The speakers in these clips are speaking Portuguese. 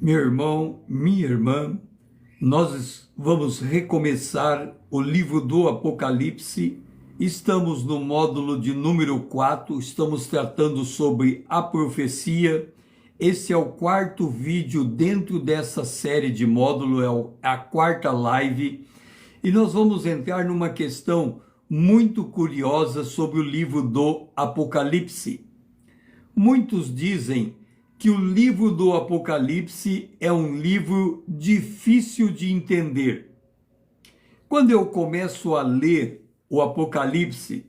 Meu irmão, minha irmã, nós vamos recomeçar o livro do Apocalipse. Estamos no módulo de número 4, estamos tratando sobre a profecia. Esse é o quarto vídeo dentro dessa série de módulo, é a quarta live. E nós vamos entrar numa questão muito curiosa sobre o livro do Apocalipse. Muitos dizem que o livro do Apocalipse é um livro difícil de entender. Quando eu começo a ler o Apocalipse,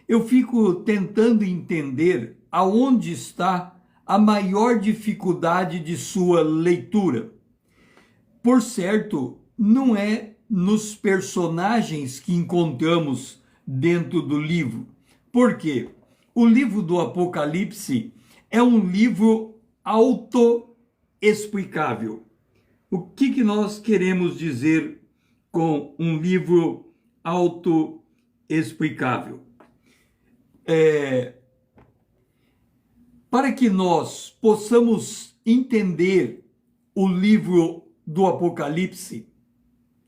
eu fico tentando entender aonde está a maior dificuldade de sua leitura. Por certo, não é nos personagens que encontramos dentro do livro. Por quê? O livro do Apocalipse é um livro autoexplicável. O que nós queremos dizer com um livro autoexplicável? Para que nós possamos entender o livro do Apocalipse,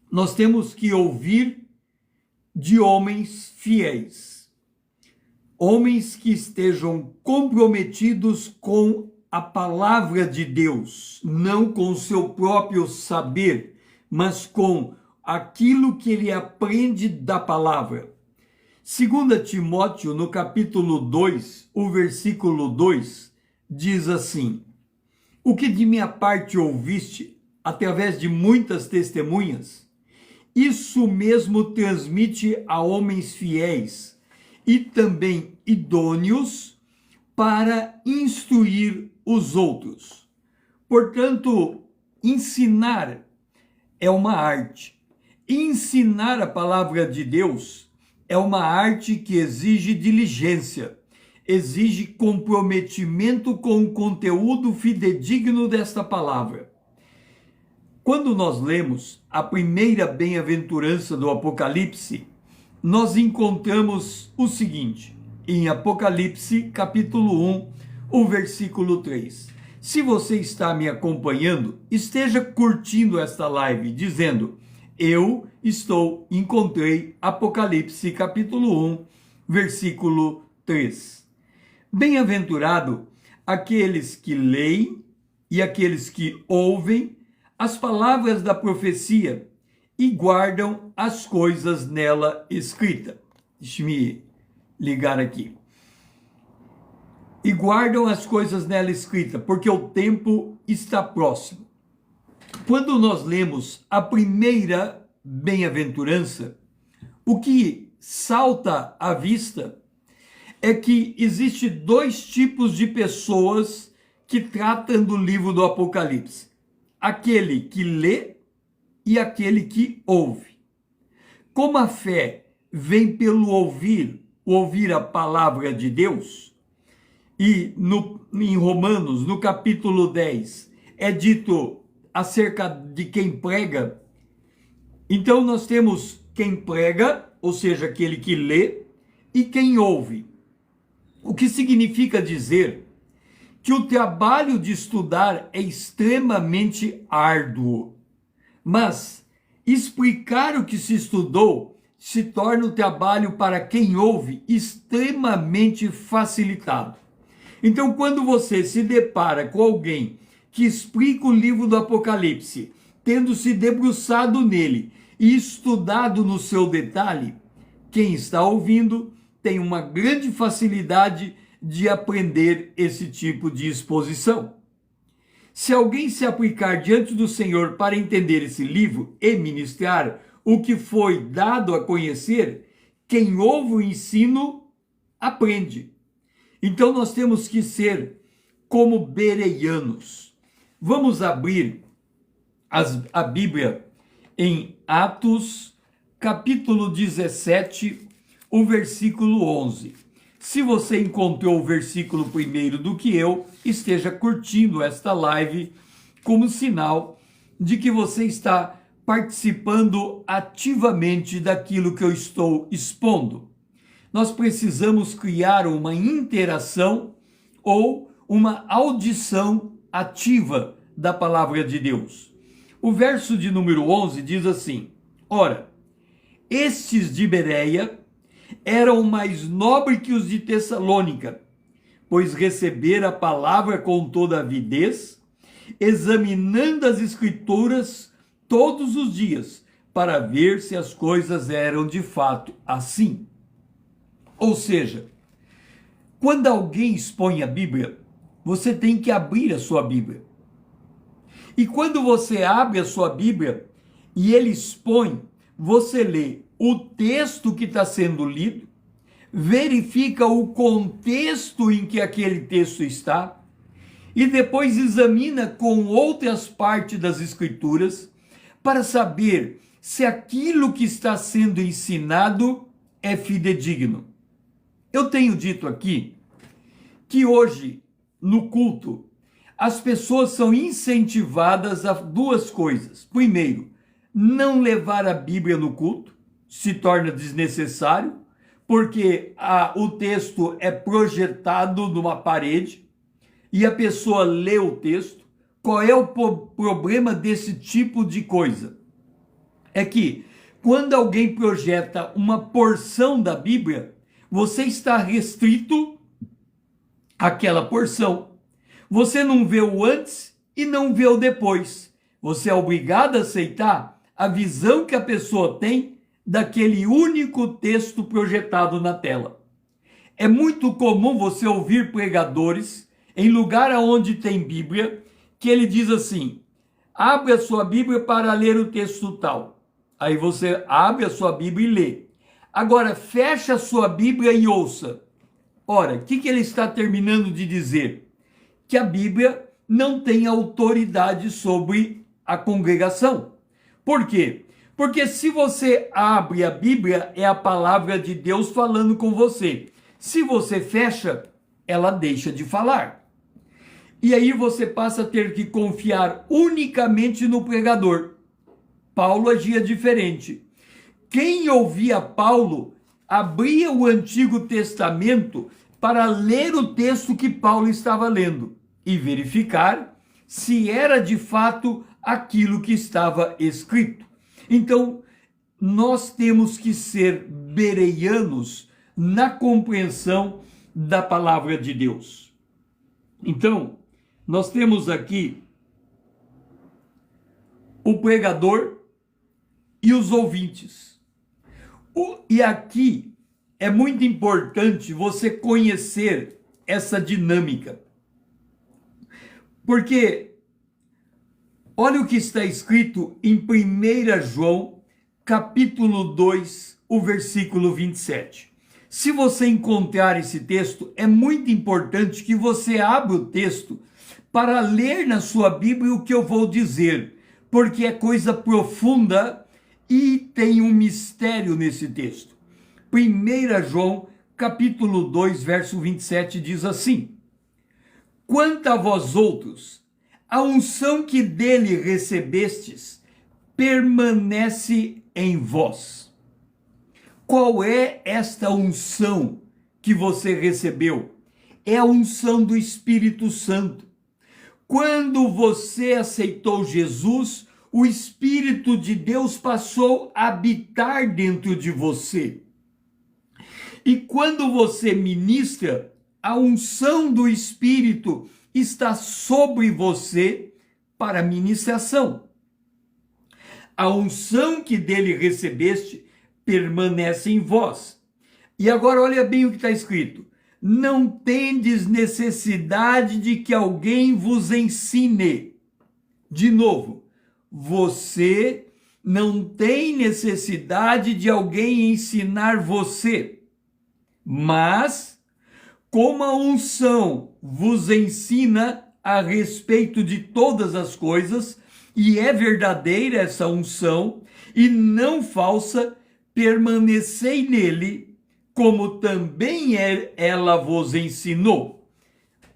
nós temos que ouvir de homens fiéis, homens que estejam comprometidos com a palavra de Deus, não com o seu próprio saber, mas com aquilo que ele aprende da palavra. 2 Timóteo, no capítulo 2, o versículo 2, diz assim: o que de minha parte ouviste, através de muitas testemunhas, isso mesmo transmite a homens fiéis e também idôneos para instruir os outros. Portanto, ensinar é uma arte. Ensinar a palavra de Deus é uma arte que exige diligência, exige comprometimento com o conteúdo fidedigno desta palavra. Quando nós lemos a primeira bem-aventurança do Apocalipse, nós encontramos o seguinte, em Apocalipse, capítulo 1, o versículo 3. Se você está me acompanhando, esteja curtindo esta live, dizendo: eu encontrei Apocalipse, capítulo 1, versículo 3. Bem-aventurado aqueles que leem e aqueles que ouvem as palavras da profecia e guardam as coisas nela escritas. Deixe-me ligar aqui. E guardam as coisas nela escritas, porque o tempo está próximo. Quando nós lemos a primeira bem-aventurança, o que salta à vista é que existe dois tipos de pessoas que tratam do livro do Apocalipse: aquele que lê e aquele que ouve. Como a fé vem pelo ouvir a palavra de Deus, e em Romanos, no capítulo 10, é dito acerca de quem prega. Então nós temos quem prega, ou seja, aquele que lê, e quem ouve. O que significa dizer que o trabalho de estudar é extremamente árduo, mas explicar o que se estudou se torna o trabalho para quem ouve extremamente facilitado. Então, quando você se depara com alguém que explica o livro do Apocalipse, tendo se debruçado nele e estudado no seu detalhe, quem está ouvindo tem uma grande facilidade de aprender esse tipo de exposição. Se alguém se aplicar diante do Senhor para entender esse livro e ministrar o que foi dado a conhecer, quem ouve o ensino aprende. Então nós temos que ser como bereanos. Vamos abrir a Bíblia em Atos, capítulo 17, o versículo 11. Se você encontrou o versículo primeiro do que eu, esteja curtindo esta live como sinal de que você está participando ativamente daquilo que eu estou expondo. Nós precisamos criar uma interação ou uma audição ativa da palavra de Deus. O verso de número 11 diz assim: ora, estes de Bereia eram mais nobres que os de Tessalônica, pois receberam a palavra com toda avidez, examinando as escrituras todos os dias, para ver se as coisas eram de fato assim. Ou seja, quando alguém expõe a Bíblia, você tem que abrir a sua Bíblia. E quando você abre a sua Bíblia e ele expõe, você lê o texto que está sendo lido, verifica o contexto em que aquele texto está e depois examina com outras partes das Escrituras para saber se aquilo que está sendo ensinado é fidedigno. Eu tenho dito aqui que hoje, no culto, as pessoas são incentivadas a duas coisas. Primeiro, não levar a Bíblia no culto, se torna desnecessário, porque o texto é projetado numa parede e a pessoa lê o texto. Qual é o problema desse tipo de coisa? É que quando alguém projeta uma porção da Bíblia, você está restrito àquela porção. Você não vê o antes e não vê o depois. Você é obrigado a aceitar a visão que a pessoa tem daquele único texto projetado na tela. É muito comum você ouvir pregadores em lugar onde tem Bíblia, que ele diz assim: abre a sua Bíblia para ler o texto tal. Aí você abre a sua Bíblia e lê. Agora fecha a sua Bíblia e ouça. Ora, o que ele está terminando de dizer? Que a Bíblia não tem autoridade sobre a congregação. Por quê? Porque se você abre a Bíblia, é a palavra de Deus falando com você. Se você fecha, ela deixa de falar. E aí você passa a ter que confiar unicamente no pregador. Paulo agia diferente. Quem ouvia Paulo abria o Antigo Testamento para ler o texto que Paulo estava lendo e verificar se era de fato aquilo que estava escrito. Então, nós temos que ser bereanos na compreensão da palavra de Deus. Então, nós temos aqui o pregador e os ouvintes. E aqui é muito importante você conhecer essa dinâmica. Porque olha o que está escrito em 1 João, capítulo 2, o versículo 27. Se você encontrar esse texto, é muito importante que você abra o texto para ler na sua Bíblia o que eu vou dizer, porque é coisa profunda e tem um mistério nesse texto. 1 João, capítulo 2, verso 27 diz assim: quanto a vós outros, a unção que dele recebestes permanece em vós. Qual é esta unção que você recebeu? É a unção do Espírito Santo. Quando você aceitou Jesus, o Espírito de Deus passou a habitar dentro de você. E quando você ministra, a unção do Espírito está sobre você para ministração. A unção que dele recebeste permanece em vós. E agora olha bem o que está escrito: não tendes necessidade de que alguém vos ensine. De novo, você não tem necessidade de alguém ensinar você, mas como a unção vos ensina a respeito de todas as coisas, e é verdadeira essa unção, e não falsa, permanecei nele, como também ela vos ensinou.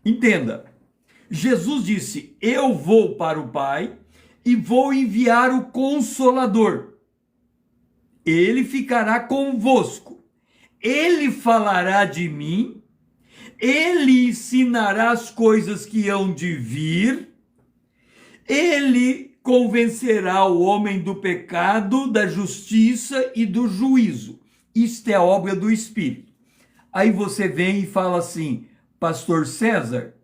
Entenda, Jesus disse: eu vou para o Pai e vou enviar o Consolador. Ele ficará convosco, ele falará de mim, ele ensinará as coisas que hão de vir, Ele convencerá o homem do pecado, da justiça e do juízo. Isto é obra do Espírito. Aí você vem e fala assim, pastor César,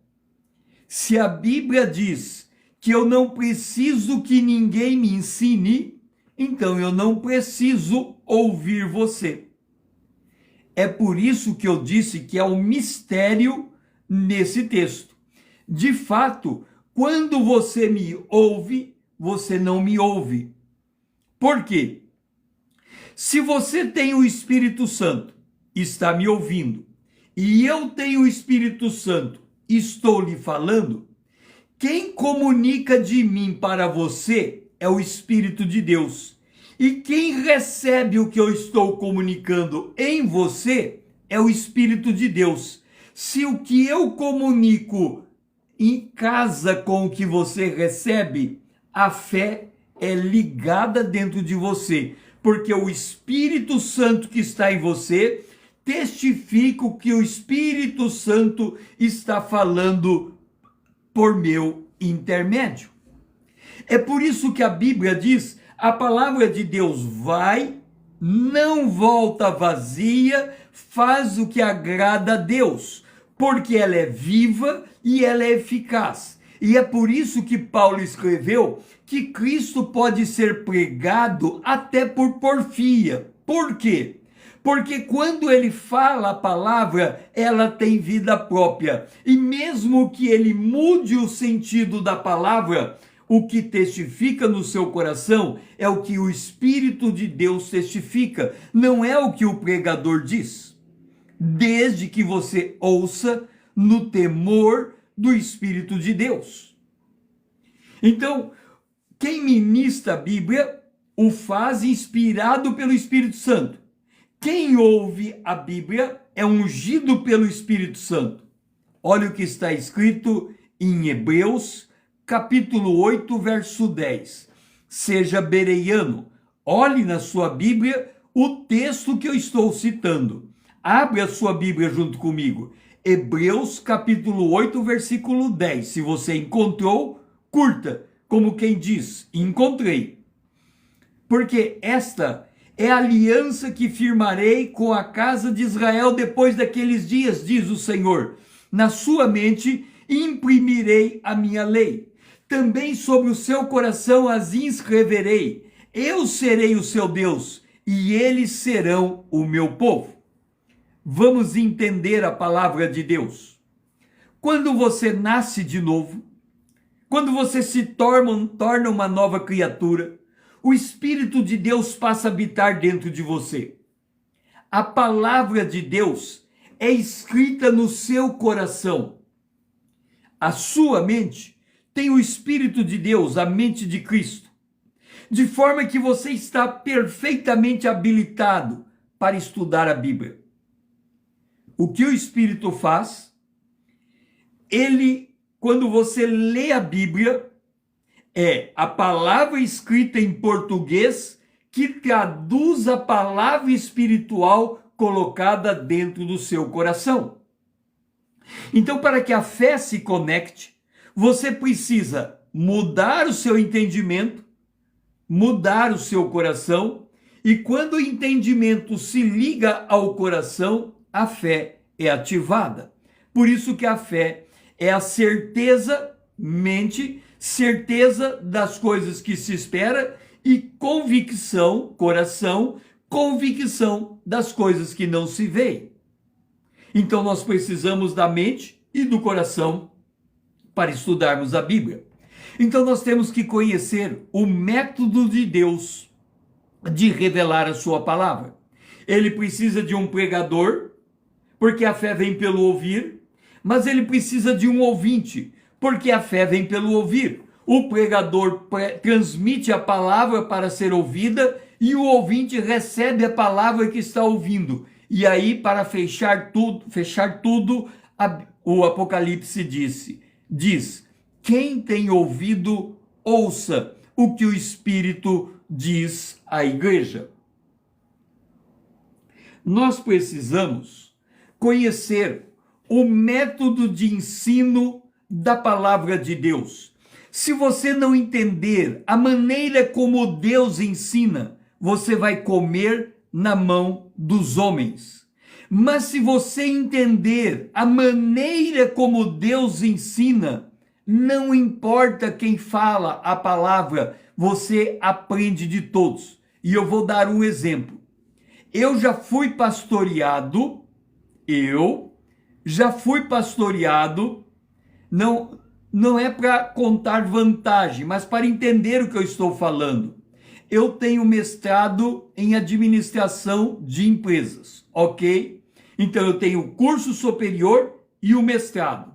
se a Bíblia diz que eu não preciso que ninguém me ensine, então eu não preciso ouvir você. É por isso que eu disse que é um mistério nesse texto. De fato, quando você me ouve, você não me ouve. Por quê? Se você tem o Espírito Santo, está me ouvindo, e eu tenho o Espírito Santo, estou lhe falando, quem comunica de mim para você é o Espírito de Deus. E quem recebe o que eu estou comunicando em você é o Espírito de Deus. Se o que eu comunico em casa com o que você recebe, a fé é ligada dentro de você, porque o Espírito Santo que está em você testifica o que o Espírito Santo está falando por meu intermédio. É por isso que a Bíblia diz, a palavra de Deus vai, não volta vazia, faz o que agrada a Deus, porque ela é viva e ela é eficaz. E é por isso que Paulo escreveu que Cristo pode ser pregado até por porfia. Por quê? Porque quando ele fala a palavra, ela tem vida própria. E mesmo que ele mude o sentido da palavra, o que testifica no seu coração é o que o Espírito de Deus testifica, não é o que o pregador diz. Desde que você ouça no temor do Espírito de Deus. Então, quem ministra a Bíblia o faz inspirado pelo Espírito Santo. Quem ouve a Bíblia é ungido pelo Espírito Santo. Olha o que está escrito em Hebreus, capítulo 8, verso 10. Seja bereano, olhe na sua Bíblia o texto que eu estou citando. Abre a sua Bíblia junto comigo. Hebreus, capítulo 8, versículo 10. Se você encontrou, curta, como quem diz, encontrei. Porque esta é a aliança que firmarei com a casa de Israel depois daqueles dias, diz o Senhor. Na sua mente imprimirei a minha lei. Também sobre o seu coração as inscreverei. Eu serei o seu Deus e eles serão o meu povo. Vamos entender a palavra de Deus. Quando você nasce de novo, quando você se torna uma nova criatura, o Espírito de Deus passa a habitar dentro de você. A palavra de Deus é escrita no seu coração. A sua mente tem o Espírito de Deus, a mente de Cristo, de forma que você está perfeitamente habilitado para estudar a Bíblia. O que o Espírito faz? Ele, quando você lê a Bíblia, é a palavra escrita em português que traduz a palavra espiritual colocada dentro do seu coração. Então, para que a fé se conecte, você precisa mudar o seu entendimento, mudar o seu coração, e quando o entendimento se liga ao coração, a fé é ativada. Por isso que a fé é a certeza, mente, certeza das coisas que se espera e convicção, coração, convicção das coisas que não se veem. Então nós precisamos da mente e do coração para estudarmos a Bíblia. Então nós temos que conhecer o método de Deus de revelar a sua palavra. Ele precisa de um pregador, porque a fé vem pelo ouvir, mas ele precisa de um ouvinte, porque a fé vem pelo ouvir. O pregador transmite a palavra para ser ouvida e o ouvinte recebe a palavra que está ouvindo. E aí, para fechar tudo, o Apocalipse diz: quem tem ouvido, ouça o que o Espírito diz à igreja. Nós precisamos conhecer o método de ensino da palavra de Deus. Se você não entender a maneira como Deus ensina, você vai comer na mão dos homens. Mas se você entender a maneira como Deus ensina, não importa quem fala a palavra, você aprende de todos. E eu vou dar um exemplo. Eu já fui pastoreado, não é para contar vantagem, mas para entender o que eu estou falando. Eu tenho mestrado em administração de empresas, ok? Então eu tenho o curso superior e o mestrado.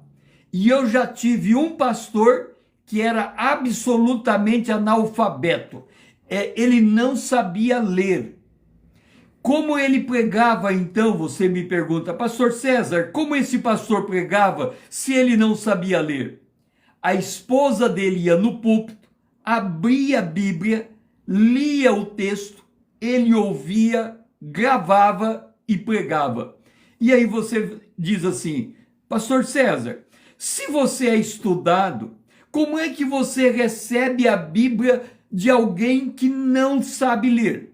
E eu já tive um pastor que era absolutamente analfabeto. Ele não sabia ler. Como ele pregava, então, você me pergunta, pastor César, como esse pastor pregava se ele não sabia ler? A esposa dele ia no púlpito, abria a Bíblia, lia o texto, ele ouvia, gravava e pregava. E aí você diz assim, pastor César, se você é estudado, como é que você recebe a Bíblia de alguém que não sabe ler?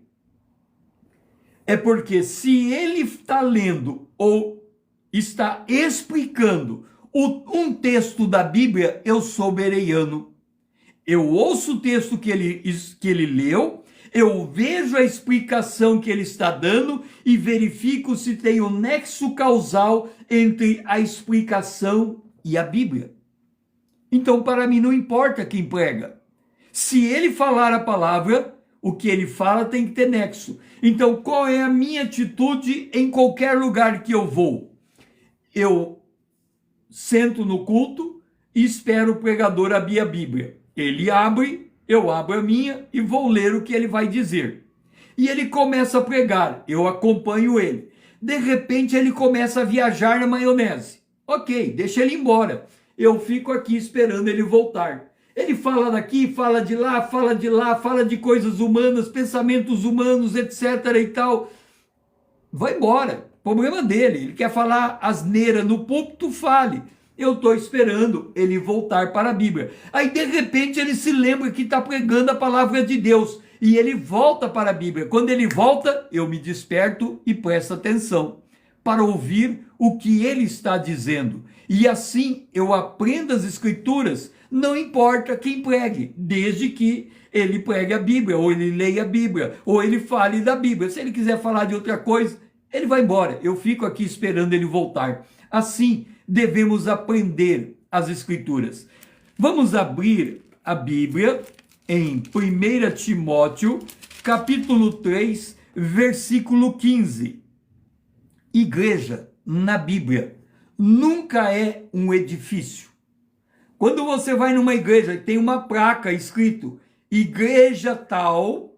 É porque se ele está lendo ou está explicando um texto da Bíblia, eu sou bereano. Eu ouço o texto que ele leu, eu vejo a explicação que ele está dando e verifico se tem um nexo causal entre a explicação e a Bíblia. Então, para mim, não importa quem prega. Se ele falar a palavra, o que ele fala tem que ter nexo. Então, qual é a minha atitude em qualquer lugar que eu vou? Eu sento no culto e espero o pregador abrir a Bíblia. Ele abre, eu abro a minha e vou ler o que ele vai dizer. E ele começa a pregar, eu acompanho ele. De repente, ele começa a viajar na maionese. Ok, deixa ele embora. Eu fico aqui esperando ele voltar. Ele fala daqui, fala de lá, fala de coisas humanas, pensamentos humanos, etc. e tal. Vai embora. Problema dele. Ele quer falar asneira no púlpito, fale. Eu estou esperando ele voltar para a Bíblia. Aí, de repente, ele se lembra que está pregando a palavra de Deus. E ele volta para a Bíblia. Quando ele volta, eu me desperto e presto atenção para ouvir o que ele está dizendo. E assim eu aprendo as Escrituras, não importa quem pregue, desde que ele pregue a Bíblia, ou ele leia a Bíblia, ou ele fale da Bíblia. Se ele quiser falar de outra coisa, ele vai embora. Eu fico aqui esperando ele voltar. Assim, devemos aprender as Escrituras. Vamos abrir a Bíblia em 1 Timóteo, capítulo 3, versículo 15. Igreja, na Bíblia, nunca é um edifício. Quando você vai numa igreja e tem uma placa escrito igreja tal,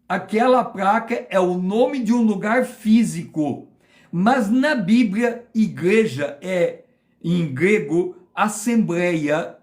aquela placa é o nome de um lugar físico. Mas na Bíblia, igreja é, em grego, assembleia,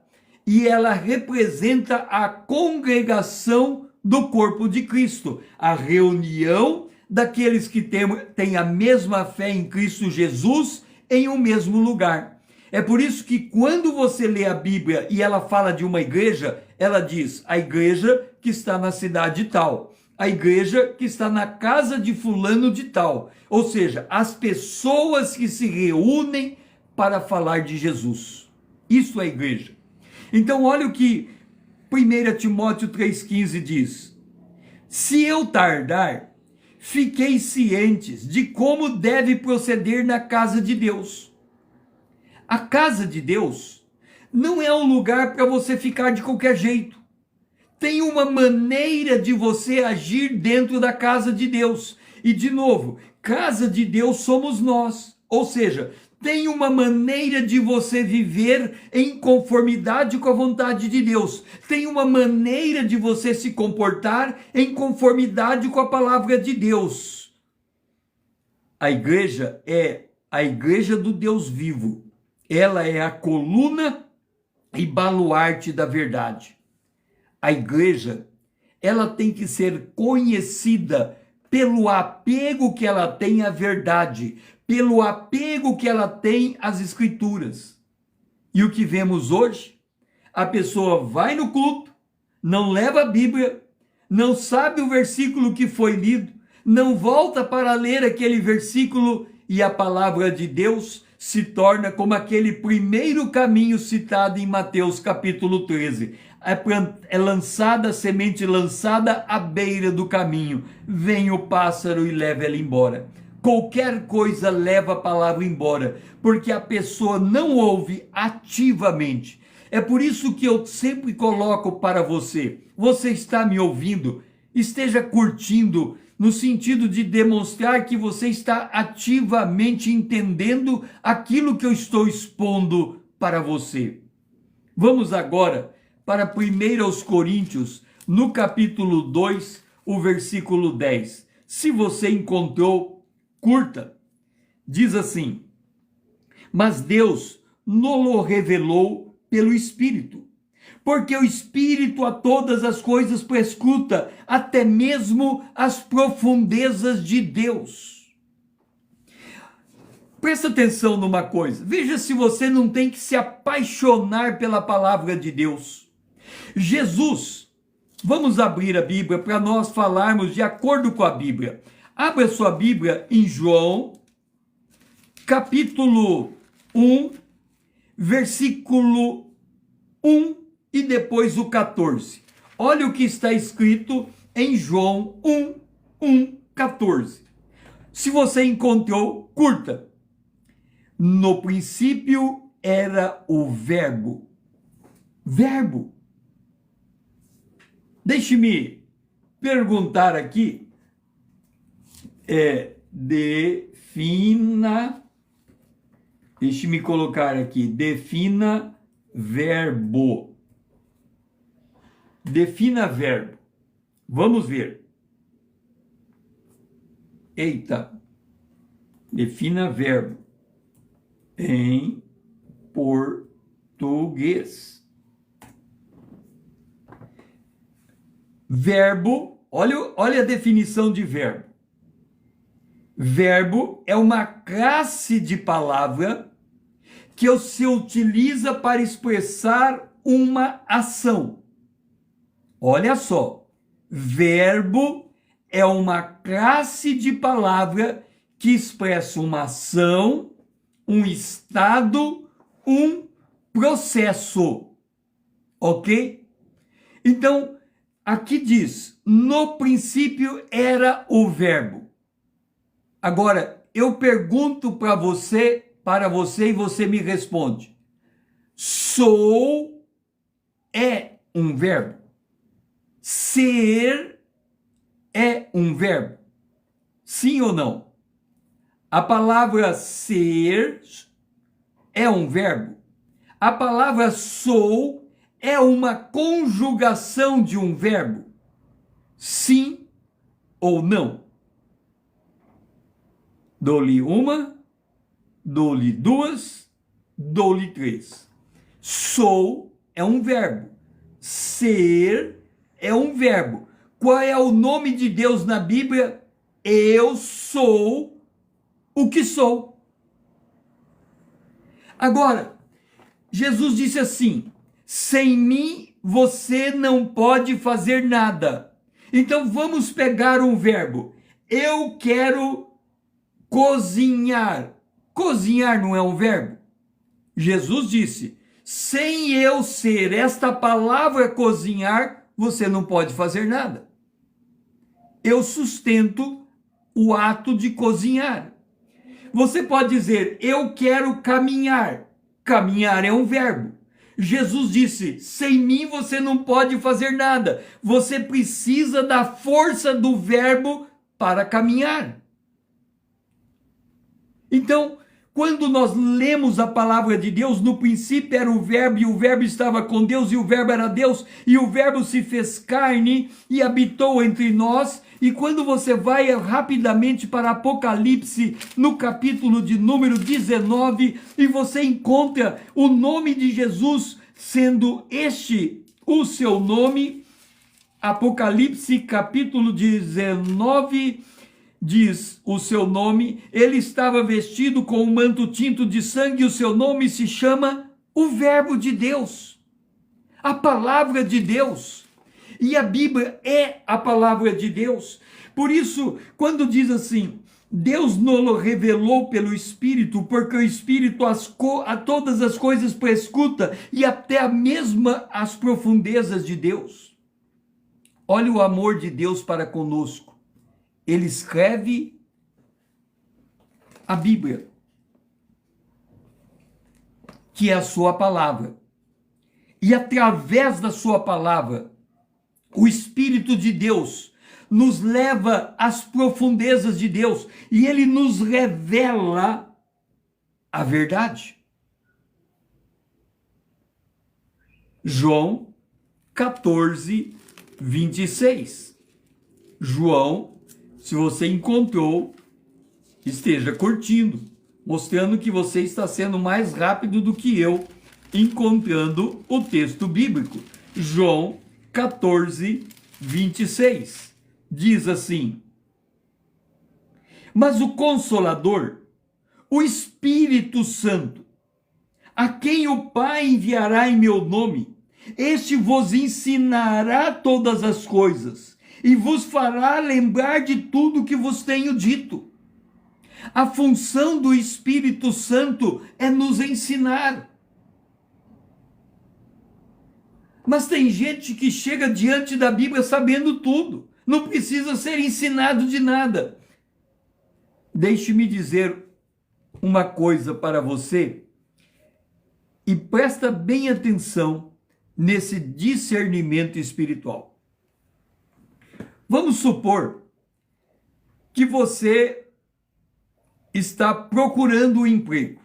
e ela representa a congregação do corpo de Cristo, a reunião daqueles que têm a mesma fé em Cristo Jesus em um mesmo lugar. É por isso que quando você lê a Bíblia e ela fala de uma igreja, ela diz a igreja que está na cidade tal, a igreja que está na casa de fulano de tal. Ou seja, as pessoas que se reúnem para falar de Jesus. Isso é igreja. Então olha o que 1 Timóteo 3,15 diz. Se eu tardar, fiquei cientes de como deve proceder na casa de Deus. A casa de Deus não é um lugar para você ficar de qualquer jeito. Tem uma maneira de você agir dentro da casa de Deus. E de novo, casa de Deus somos nós. Ou seja, tem uma maneira de você viver em conformidade com a vontade de Deus. Tem uma maneira de você se comportar em conformidade com a palavra de Deus. A igreja é a igreja do Deus vivo. Ela é a coluna e baluarte da verdade. A igreja, ela tem que ser conhecida pelo apego que ela tem à verdade, pelo apego que ela tem às Escrituras. E o que vemos hoje? a pessoa vai no culto, não leva a Bíblia, não sabe o versículo que foi lido, não volta para ler aquele versículo e a palavra de Deus se torna como aquele primeiro caminho citado em Mateus capítulo 13. É lançada a semente, lançada à beira do caminho. Vem o pássaro e leva ela embora. Qualquer coisa leva a palavra embora, porque a pessoa não ouve ativamente. É por isso que eu sempre coloco para você. Você está me ouvindo? Esteja curtindo, no sentido de demonstrar que você está ativamente entendendo aquilo que eu estou expondo para você. Vamos agora para 1 Coríntios, no capítulo 2, o versículo 10. Se você encontrou, curta. Diz assim: mas Deus nos revelou pelo Espírito, porque o Espírito a todas as coisas prescruta, até mesmo as profundezas de Deus. Presta atenção numa coisa, veja se você não tem que se apaixonar pela palavra de Deus. Jesus, vamos abrir a Bíblia para nós falarmos de acordo com a Bíblia. Abra sua Bíblia em João, capítulo 1, versículo 1 e depois o 14. Olha o que está escrito em João 14. Se você encontrou, curta. No princípio era o Verbo. Verbo. Deixe-me perguntar aqui. Deixe-me colocar aqui. Defina verbo. Defina verbo. Vamos ver. Eita. Defina verbo em português. Verbo, olha a definição de verbo. Verbo é uma classe de palavra que se utiliza para expressar uma ação. Olha só, verbo é uma classe de palavra que expressa uma ação, um estado, um processo. Ok? Então, aqui diz, no princípio era o verbo. Agora, eu pergunto para você e você me responde. Sou é um verbo? Ser é um verbo? Sim ou não? A palavra ser é um verbo? A palavra sou é uma conjugação de um verbo? Sim ou não? Dou-lhe uma, dou-lhe duas, dou-lhe três. Sou é um verbo. Ser é um verbo. Qual é o nome de Deus na Bíblia? Eu sou o que sou. Agora, Jesus disse assim: sem mim você não pode fazer nada. Então vamos pegar um verbo. Eu quero cozinhar. Cozinhar não é um verbo? Jesus disse: sem eu ser esta palavra cozinhar, você não pode fazer nada. Eu sustento o ato de cozinhar. Você pode dizer: eu quero caminhar. Caminhar é um verbo. Jesus disse: sem mim você não pode fazer nada. Você precisa da força do verbo para caminhar. Então, quando nós lemos a palavra de Deus, no princípio era o verbo, e o verbo estava com Deus, e o verbo era Deus, e o verbo se fez carne e habitou entre nós. E quando você vai rapidamente para Apocalipse, no capítulo de número 19, e você encontra o nome de Jesus sendo este o seu nome, Apocalipse capítulo 19, diz o seu nome, ele estava vestido com um manto tinto de sangue, e o seu nome se chama o Verbo de Deus. A palavra de Deus. E a Bíblia é a palavra de Deus. Por isso, quando diz assim, Deus nos revelou pelo Espírito, porque o Espírito a todas as coisas prescuta e até mesmo as profundezas de Deus. Olha o amor de Deus para conosco. Ele escreve a Bíblia, que é a sua palavra. E através da sua palavra, o Espírito de Deus nos leva às profundezas de Deus e ele nos revela a verdade. João 14, 26. João, se você encontrou, esteja curtindo, mostrando que você está sendo mais rápido do que eu, encontrando o texto bíblico. João 14, 26. Diz assim: mas o Consolador, o Espírito Santo, a quem o Pai enviará em meu nome, este vos ensinará todas as coisas e vos fará lembrar de tudo que vos tenho dito. A função do Espírito Santo é nos ensinar. Mas tem gente que chega diante da Bíblia sabendo tudo, não precisa ser ensinado de nada. Deixe-me dizer uma coisa para você e presta bem atenção nesse discernimento espiritual. Vamos supor que você está procurando um emprego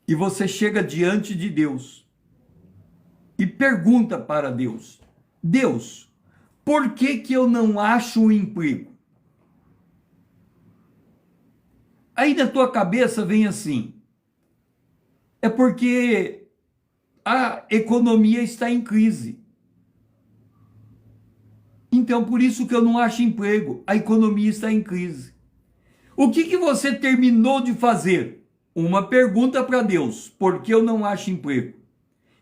e você chega diante de Deus e pergunta para Deus: Deus, por que eu não acho um emprego? Aí na tua cabeça vem assim: é porque a economia está em crise. Então por isso que eu não acho emprego, a economia está em crise. O que você terminou de fazer? Uma pergunta para Deus: por que eu não acho emprego?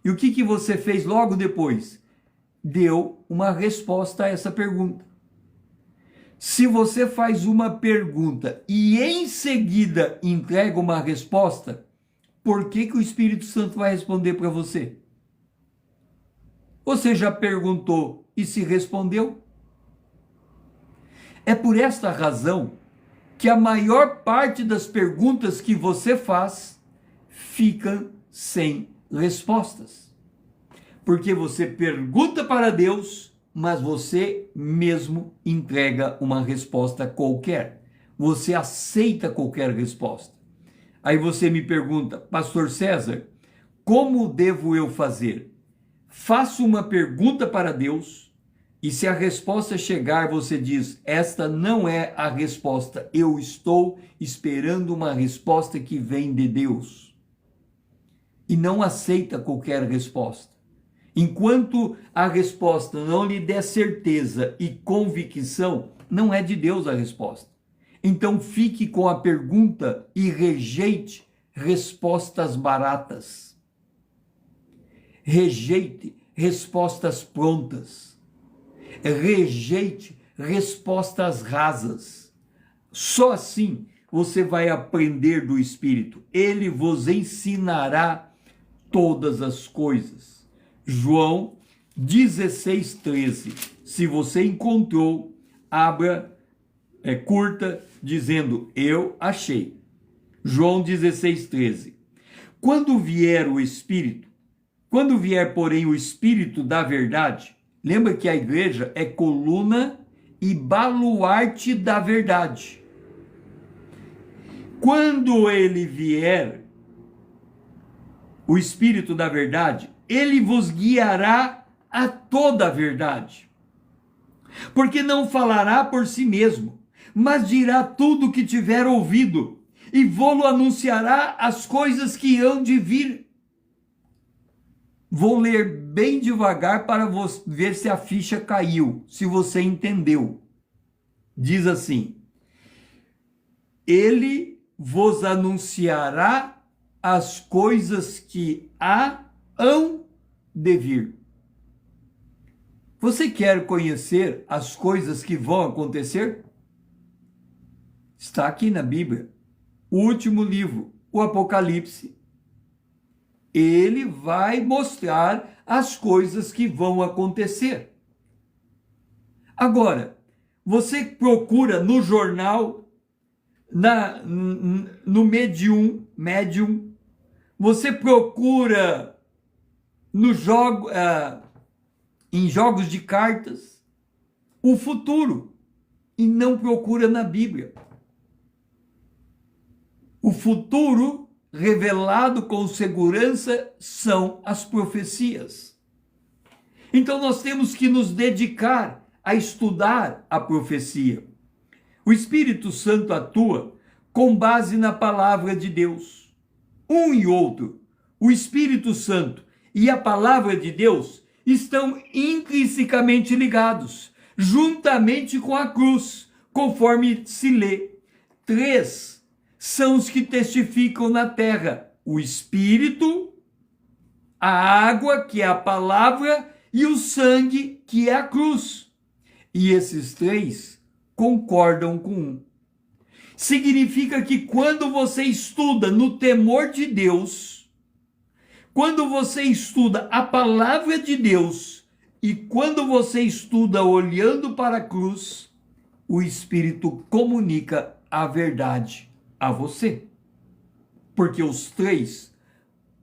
E o que você fez logo depois? Deu uma resposta a essa pergunta. Se você faz uma pergunta e em seguida entrega uma resposta, por que o Espírito Santo vai responder para você? Você já perguntou e se respondeu? É por esta razão que a maior parte das perguntas que você faz ficam sem respostas. Porque você pergunta para Deus, mas você mesmo entrega uma resposta qualquer. Você aceita qualquer resposta. Aí você me pergunta: Pastor César, como devo eu fazer? Faço uma pergunta para Deus e se a resposta chegar, você diz: esta não é a resposta, eu estou esperando uma resposta que vem de Deus. E não aceita qualquer resposta. Enquanto a resposta não lhe der certeza e convicção, não é de Deus a resposta. Então fique com a pergunta e rejeite respostas baratas. Rejeite respostas prontas. Rejeite respostas rasas. Só assim você vai aprender do Espírito. Ele vos ensinará todas as coisas. João 16:13. Se você encontrou, abra, curta, dizendo: eu achei. João 16:13. Quando vier, porém, o Espírito da verdade, lembra que a igreja é coluna e baluarte da verdade. Quando ele vier, o Espírito da verdade, ele vos guiará a toda a verdade. Porque não falará por si mesmo, mas dirá tudo o que tiver ouvido, e vou-lo anunciará as coisas que hão de vir. Vou ler bem devagar para ver se a ficha caiu, se você entendeu. Diz assim: ele vos anunciará as coisas que hão de vir. Você quer conhecer as coisas que vão acontecer? Está aqui na Bíblia, o último livro, o Apocalipse. Ele vai mostrar as coisas que vão acontecer. Agora, você procura no jornal, no Medium, você procura no em jogos de cartas o futuro e não procura na Bíblia. O futuro revelado com segurança são as profecias. Então nós temos que nos dedicar a estudar a profecia. O Espírito Santo atua com base na palavra de Deus. Um e outro, o Espírito Santo e a palavra de Deus, estão intrinsecamente ligados, juntamente com a cruz, conforme se lê. 3 são os que testificam na terra: o Espírito, a água, que é a palavra, e o sangue, que é a cruz. E esses 3 concordam com um. Significa que quando você estuda no temor de Deus, quando você estuda a palavra de Deus e quando você estuda olhando para a cruz, o Espírito comunica a verdade a você. Porque os 3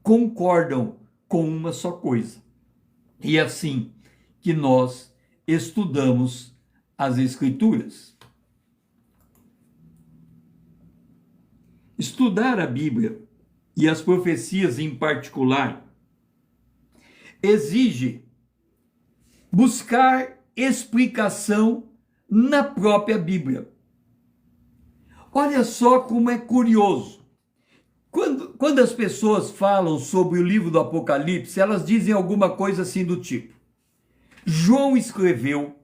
concordam com uma só coisa. E é assim que nós estudamos as Escrituras. Estudar a Bíblia e as profecias em particular exige buscar explicação na própria Bíblia. Olha só como é curioso. Quando as pessoas falam sobre o livro do Apocalipse, elas dizem alguma coisa assim do tipo: João escreveu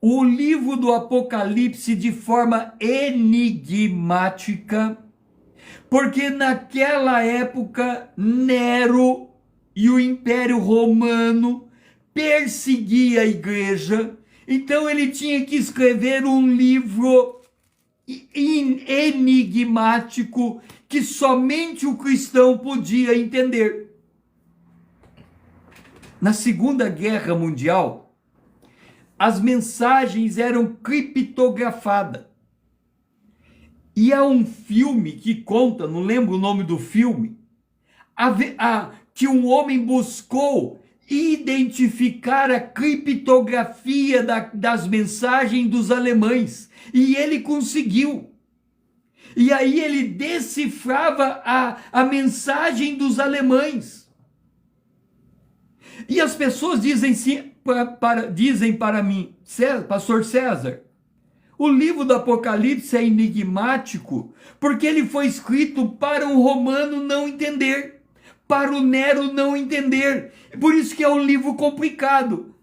o livro do Apocalipse de forma enigmática, porque naquela época Nero e o Império Romano perseguia a igreja, então ele tinha que escrever um livro enigmático que somente o cristão podia entender. Na Segunda Guerra Mundial, as mensagens eram criptografadas. E há um filme que conta, não lembro o nome do filme, que um homem buscou identificar a criptografia das mensagens dos alemães. E ele conseguiu. E aí ele decifrava a mensagem dos alemães. E as pessoas dizem para mim: Pastor César, o livro do Apocalipse é enigmático porque ele foi escrito para um romano não entender, para o Nero não entender. Por isso que é um livro complicado.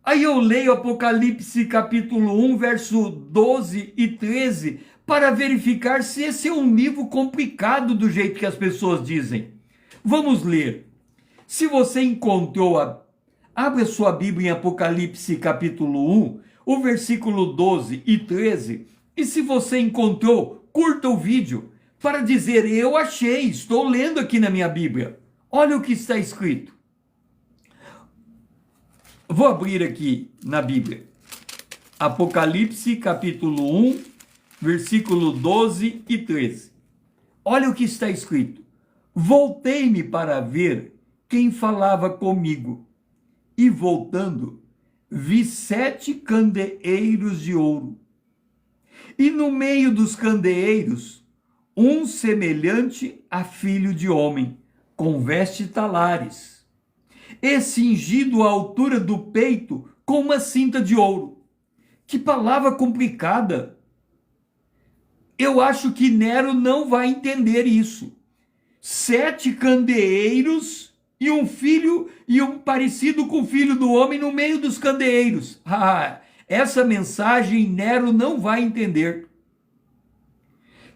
Aí eu leio Apocalipse capítulo 1, verso 12 e 13, para verificar se esse é um livro complicado do jeito que as pessoas dizem. Vamos ler. Se você encontrou, abre a sua Bíblia em Apocalipse capítulo 1, o versículo 12 e 13, e se você encontrou, curta o vídeo para dizer: eu achei, estou lendo aqui na minha Bíblia. Olha o que está escrito. Vou abrir aqui na Bíblia. Apocalipse capítulo 1, versículo 12 e 13. Olha o que está escrito. Voltei-me para ver quem falava comigo, e voltando, vi 7 candeeiros de ouro, e no meio dos candeeiros, um semelhante a filho de homem, com vestes talares, e cingido à altura do peito com uma cinta de ouro. Que palavra complicada! Eu acho que Nero não vai entender isso. 7 candeeiros e um filho, e um parecido com o filho do homem no meio dos candeeiros. Essa mensagem Nero não vai entender.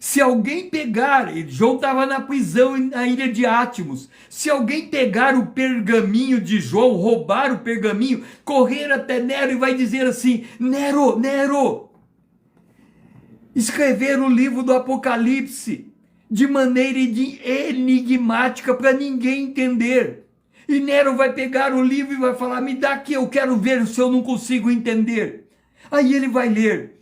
Se alguém pegar, João estava na prisão na ilha de Átmos, se alguém pegar o pergaminho de João, roubar o pergaminho, correr até Nero e vai dizer assim: Nero, Nero, escrever o livro do Apocalipse de maneira enigmática para ninguém entender. E Nero vai pegar o livro e vai falar: me dá aqui, eu quero ver se eu não consigo entender. Aí ele vai ler: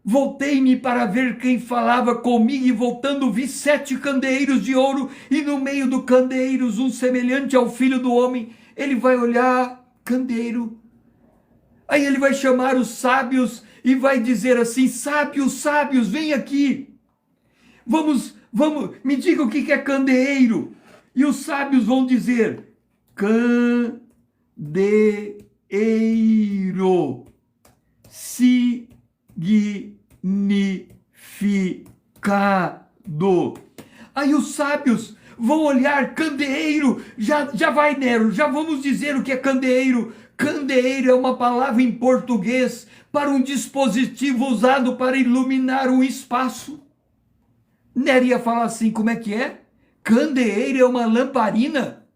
voltei-me para ver quem falava comigo, e voltando vi 7 candeeiros de ouro, e no meio dos candeeiros um semelhante ao Filho do Homem. Ele vai olhar, candeeiro. Aí ele vai chamar os sábios e vai dizer assim: sábios, sábios, vem aqui. Vamos, me diga o que é candeeiro. E os sábios vão dizer: candeeiro, significado. Aí os sábios vão olhar: candeeiro, já vai, Nero, já vamos dizer o que é candeeiro. Candeeiro é uma palavra em português para um dispositivo usado para iluminar um espaço. Nero ia falar assim: como é que é? Candeeiro é uma lamparina?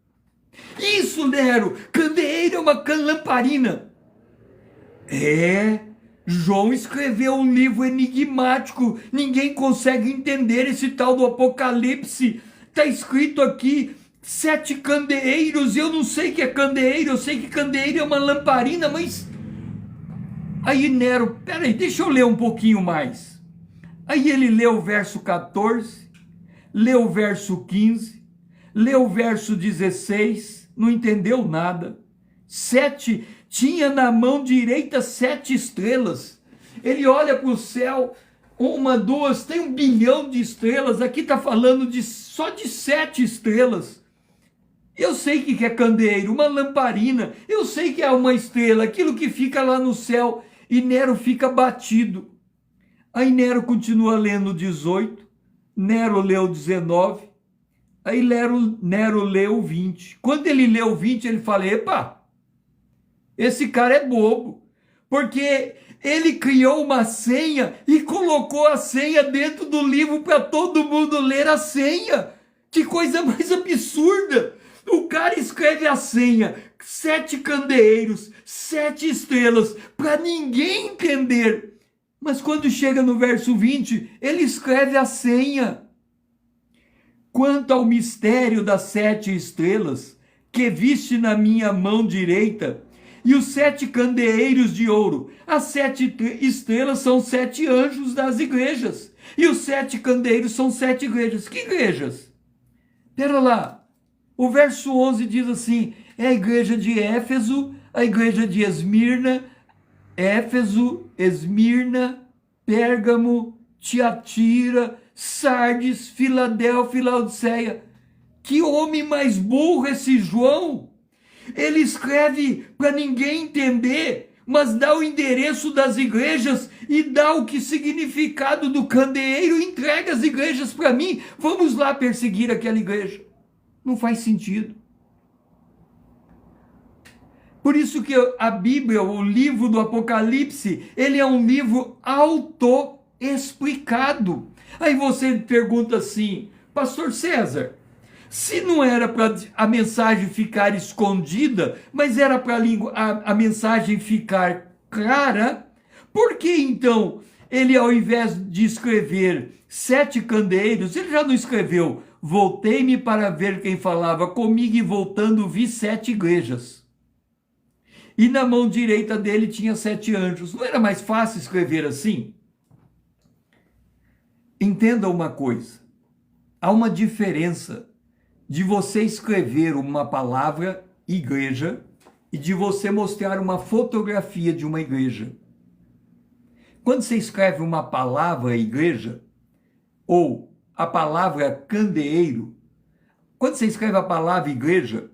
Isso, Nero, candeeiro é uma lamparina. João escreveu um livro enigmático, ninguém consegue entender esse tal do Apocalipse. Está escrito aqui 7 candeeiros, eu não sei o que é candeeiro, eu sei que candeeiro é uma lamparina, mas... Aí Nero, peraí, deixa eu ler um pouquinho mais. Aí ele leu o verso 14, leu o verso 15, leu o verso 16, não entendeu nada. 7, tinha na mão direita 7 estrelas. Ele olha para o céu, 1, 2, tem 1 bilhão de estrelas. Aqui está falando só de 7 estrelas. Eu sei que é candeeiro, uma lamparina. Eu sei que é uma estrela, aquilo que fica lá no céu. E Nero fica batido. Aí Nero continua lendo 18, Nero leu 19, aí Nero leu 20. Quando ele leu 20, ele fala: epa, esse cara é bobo, porque ele criou uma senha e colocou a senha dentro do livro para todo mundo ler a senha. Que coisa mais absurda! O cara escreve a senha, 7 candeeiros, 7 estrelas, para ninguém entender. Mas quando chega no verso 20, ele escreve a senha. Quanto ao mistério das 7 estrelas, que viste na minha mão direita, e os 7 candeeiros de ouro, as 7 estrelas são 7 anjos das igrejas, e os 7 candeeiros são 7 igrejas. Que igrejas? Pera lá, o verso 11 diz assim: é a igreja de Éfeso, a igreja de Esmirna, Éfeso, Esmirna, Pérgamo, Tiatira, Sardes, Filadélfia e Laodiceia. Que homem mais burro esse João! Ele escreve para ninguém entender, mas dá o endereço das igrejas e dá o que significado do candeeiro e entrega as igrejas para mim. Vamos lá perseguir aquela igreja. Não faz sentido. Por isso que a Bíblia, o livro do Apocalipse, ele é um livro autoexplicado. Aí você pergunta assim: Pastor César, se não era para a mensagem ficar escondida, mas era para a mensagem ficar clara, por que então ele, ao invés de escrever 7 candeeiros, ele já não escreveu: voltei-me para ver quem falava comigo, e voltando vi 7 igrejas. E na mão direita dele tinha 7 anjos. Não era mais fácil escrever assim? Entenda uma coisa. Há uma diferença de você escrever uma palavra igreja e de você mostrar uma fotografia de uma igreja. Quando você escreve uma palavra igreja ou a palavra candeeiro, quando você escreve a palavra igreja,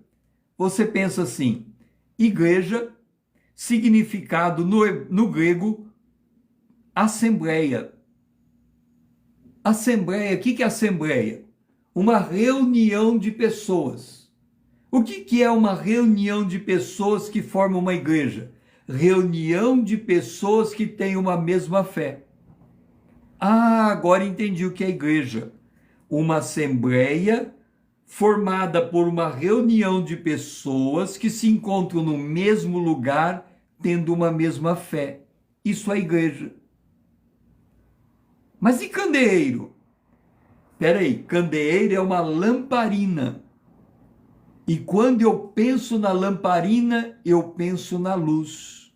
você pensa assim: igreja, significado no grego, assembleia. Assembleia, o que é assembleia? Uma reunião de pessoas. O que é uma reunião de pessoas que formam uma igreja? Reunião de pessoas que têm uma mesma fé. Ah, agora entendi o que é a igreja. Uma assembleia formada por uma reunião de pessoas que se encontram no mesmo lugar, tendo uma mesma fé. Isso é a igreja. Mas e candeeiro? Peraí, candeeiro é uma lamparina. E quando eu penso na lamparina, eu penso na luz.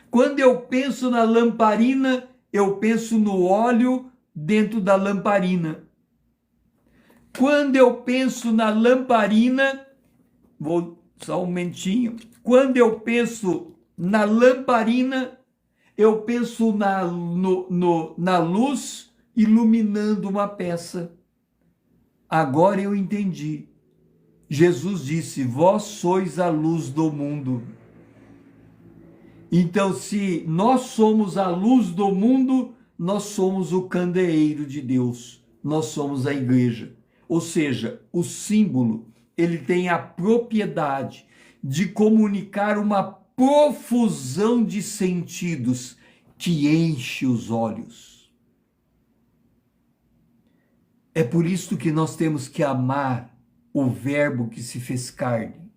Quando eu penso na lamparina, eu penso no óleo dentro da lamparina. Quando eu penso na lamparina, vou só um momentinho. Quando eu penso na lamparina, eu penso na luz iluminando uma peça. Agora eu entendi. Jesus disse: vós sois a luz do mundo. Então, se nós somos a luz do mundo, nós somos o candeeiro de Deus. Nós somos a igreja. Ou seja, o símbolo, ele tem a propriedade de comunicar uma profusão de sentidos que enche os olhos. É por isso que nós temos que amar o Verbo que se fez carne.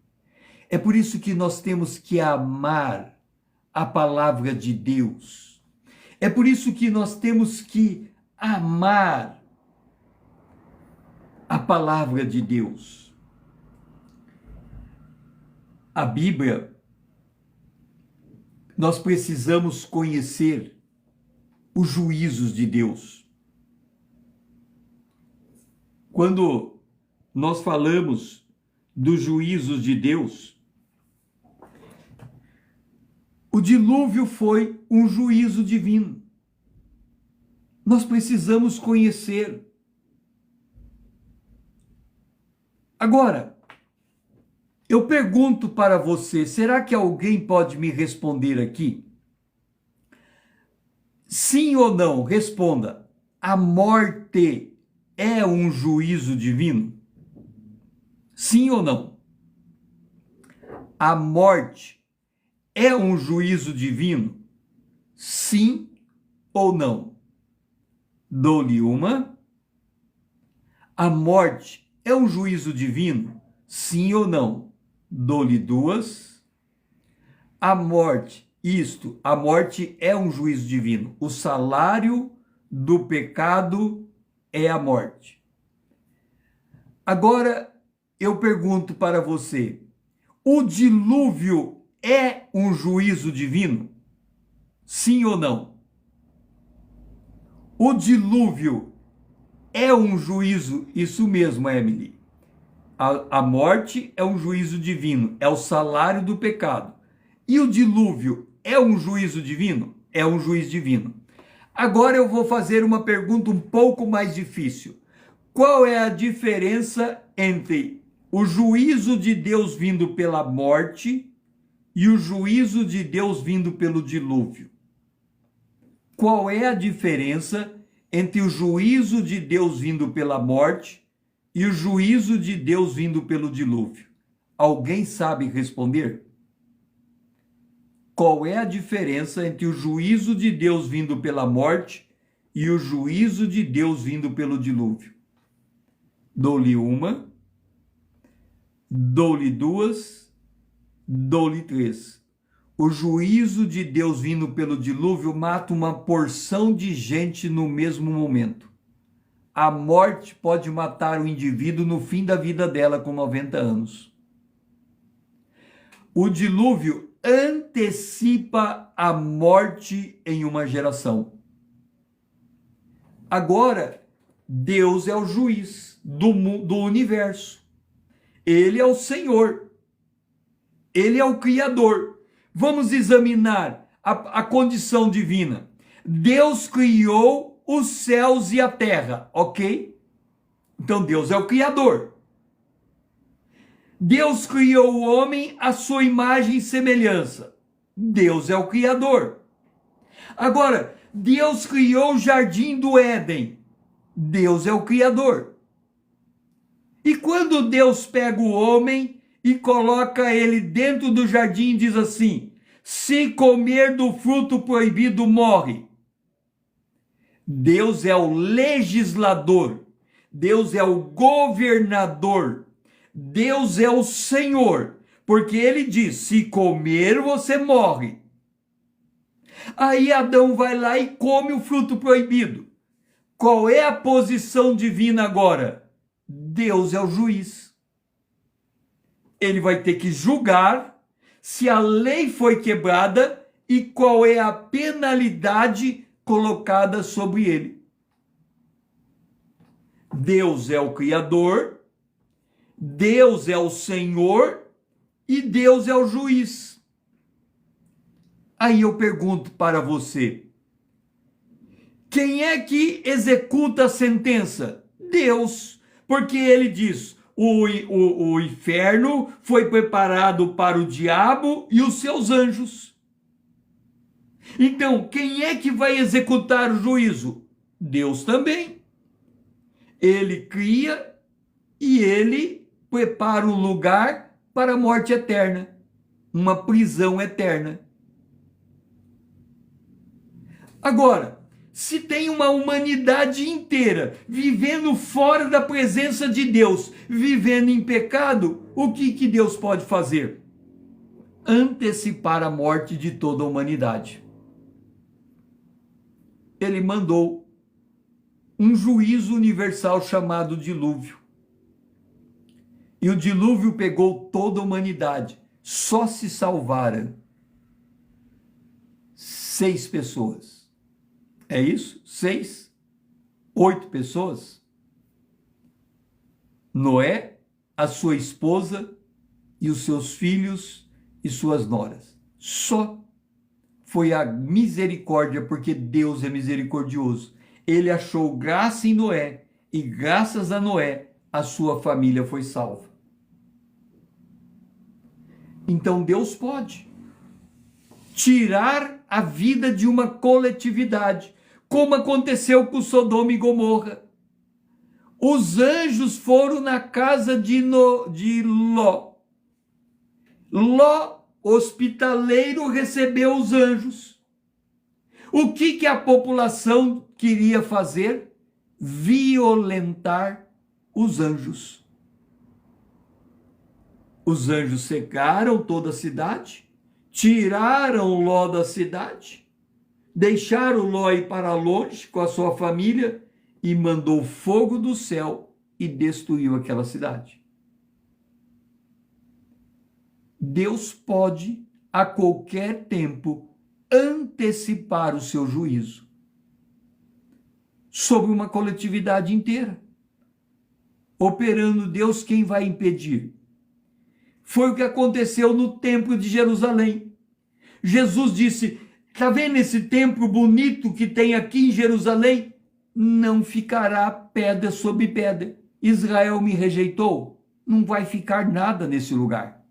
É por isso que nós temos que amar a palavra de Deus. É por isso que nós temos que amar a palavra de Deus. A Bíblia, nós precisamos conhecer os juízos de Deus. Quando nós falamos dos juízos de Deus, o dilúvio foi um juízo divino. Nós precisamos conhecer. Agora, eu pergunto para você, será que alguém pode me responder aqui? Sim ou não? Responda. A morte é um juízo divino? Sim ou não? A morte é um juízo divino? Sim ou não? Dou-lhe uma. A morte é um juízo divino? Sim ou não? Dou-lhe duas. A morte é um juízo divino. O salário do pecado é a morte. Agora eu pergunto para você, o dilúvio é um juízo divino? Sim ou não? O dilúvio é um juízo, isso mesmo, Emily. A morte é um juízo divino, é o salário do pecado. E o dilúvio é um juízo divino? É um juízo divino. Agora eu vou fazer uma pergunta um pouco mais difícil. Qual é a diferença entre o juízo de Deus vindo pela morte e o juízo de Deus vindo pelo dilúvio? Qual é a diferença entre o juízo de Deus vindo pela morte e o juízo de Deus vindo pelo dilúvio? Alguém sabe responder? Qual é a diferença entre o juízo de Deus vindo pela morte e o juízo de Deus vindo pelo dilúvio? Dou-lhe uma, dou-lhe duas, dou-lhe três. O juízo de Deus vindo pelo dilúvio mata uma porção de gente no mesmo momento. A morte pode matar o indivíduo no fim da vida dela com 90 anos. O dilúvio antecipa a morte em uma geração. Agora, Deus é o juiz do universo. Ele é o Senhor. Ele é o Criador. Vamos examinar a condição divina. Deus criou os céus e a terra, ok? Então Deus é o Criador. Deus criou o homem à sua imagem e semelhança. Deus é o Criador. Agora, Deus criou o jardim do Éden. Deus é o Criador. E quando Deus pega o homem e coloca ele dentro do jardim e diz assim: se comer do fruto proibido, morre. Deus é o legislador, Deus é o governador, Deus é o Senhor, porque ele diz: se comer, você morre. Aí Adão vai lá e come o fruto proibido. Qual é a posição divina agora? Deus é o juiz. Ele vai ter que julgar se a lei foi quebrada e qual é a penalidade colocada sobre ele. Deus é o Criador, Deus é o Senhor e Deus é o juiz. Aí eu pergunto para você: quem é que executa a sentença? Deus, porque ele diz: o inferno foi preparado para o diabo e os seus anjos. Então, quem é que vai executar o juízo? Deus também. Ele cria e ele prepara um lugar para a morte eterna, uma prisão eterna. Agora, se tem uma humanidade inteira vivendo fora da presença de Deus, vivendo em pecado, o que Deus pode fazer? Antecipar a morte de toda a humanidade. Ele mandou um juízo universal chamado dilúvio. E o dilúvio pegou toda a humanidade. Só se salvaram 6 pessoas. É isso? 6? 8 pessoas? Noé, a sua esposa e os seus filhos e suas noras. Só foi a misericórdia, porque Deus é misericordioso. Ele achou graça em Noé e graças a Noé a sua família foi salva. Então Deus pode tirar a vida de uma coletividade, como aconteceu com Sodoma e Gomorra. Os anjos foram na casa de Ló. Ló, hospitaleiro, recebeu os anjos. O que a população queria fazer? Violentar os anjos. Os anjos cercaram toda a cidade, tiraram Ló da cidade, deixaram Ló ir para longe com a sua família e mandou fogo do céu e destruiu aquela cidade. Deus pode, a qualquer tempo, antecipar o seu juízo sobre uma coletividade inteira. Operando Deus, quem vai impedir? Foi o que aconteceu no templo de Jerusalém. Jesus disse: está vendo esse templo bonito que tem aqui em Jerusalém? Não ficará pedra sobre pedra. Israel me rejeitou, não vai ficar nada nesse lugar.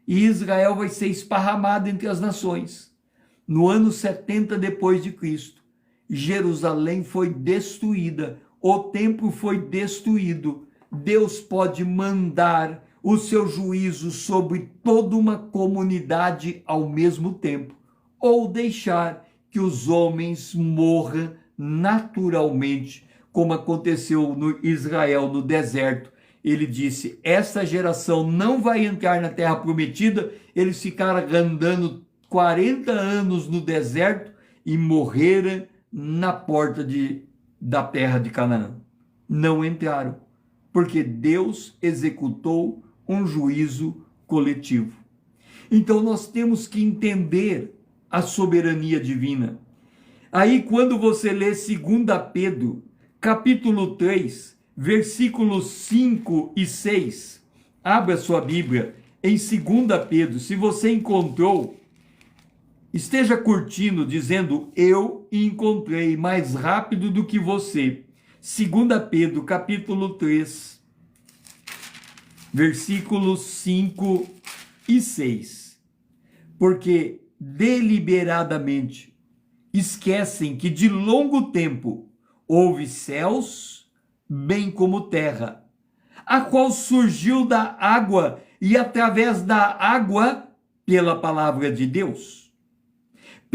E Israel vai ser esparramado entre as nações. No ano 70 depois de Cristo, Jerusalém foi destruída, o templo foi destruído. Deus pode mandar o seu juízo sobre toda uma comunidade ao mesmo tempo, ou deixar que os homens morram naturalmente, como aconteceu no Israel no deserto. Ele disse: essa geração não vai entrar na terra prometida. Eles ficaram andando 40 anos no deserto e morreram na porta da terra de Canaã. Não entraram, porque Deus executou um juízo coletivo. Então nós temos que entender a soberania divina. Aí quando você lê 2 Pedro, capítulo 3, versículos 5 e 6, abra sua Bíblia em 2 Pedro, se você encontrou, esteja curtindo, dizendo: eu encontrei mais rápido do que você. 2 Pedro, capítulo 3, versículos 5 e 6. Porque deliberadamente esquecem que de longo tempo houve céus, bem como terra, a qual surgiu da água e através da água pela palavra de Deus.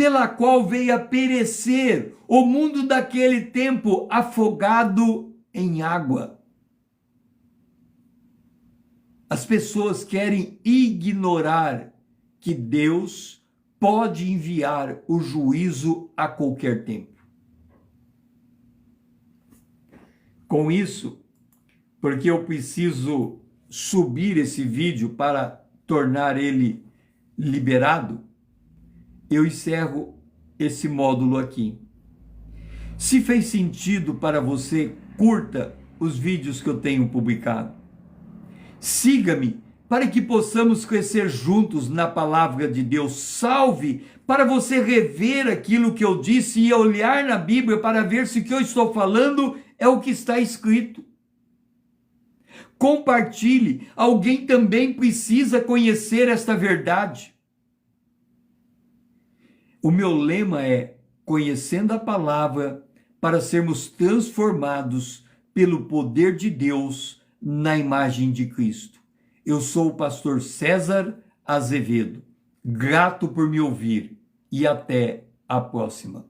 pela qual veio a perecer o mundo daquele tempo, afogado em água. As pessoas querem ignorar que Deus pode enviar o juízo a qualquer tempo. Com isso, porque eu preciso subir esse vídeo para tornar ele liberado, eu encerro esse módulo aqui. Se fez sentido para você, curta os vídeos que eu tenho publicado. Siga-me para que possamos crescer juntos na palavra de Deus. Salve para você rever aquilo que eu disse e olhar na Bíblia para ver se o que eu estou falando é o que está escrito. Compartilhe, alguém também precisa conhecer esta verdade. O meu lema é conhecendo a palavra para sermos transformados pelo poder de Deus na imagem de Cristo. Eu sou o pastor César Azevedo. Grato por me ouvir e até a próxima.